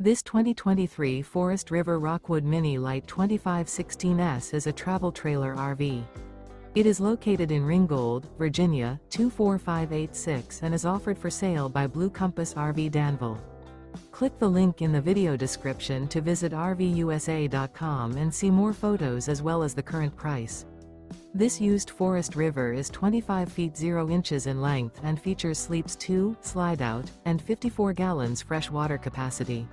This 2023 Forest River Rockwood Mini Lite 2516S is a travel trailer RV. It is located in Ringgold, Virginia, 24586 and is offered for sale by Blue Compass RV Danville. Click the link in the video description to visit RVUSA.com and see more photos as well as the current price. This used Forest River is 25 feet 0 inches in length and features sleeps 2, Slideout, and 54 gallons fresh water capacity.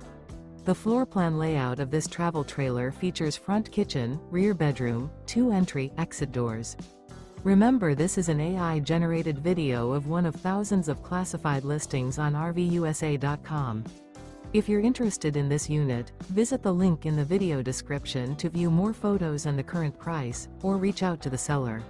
The floor plan layout of this travel trailer features front kitchen, rear bedroom, 2 entry/exit doors. Remember, this is an AI-generated video of one of thousands of classified listings on RVUSA.com. If you're interested in this unit, visit the link in the video description to view more photos and the current price, or reach out to the seller.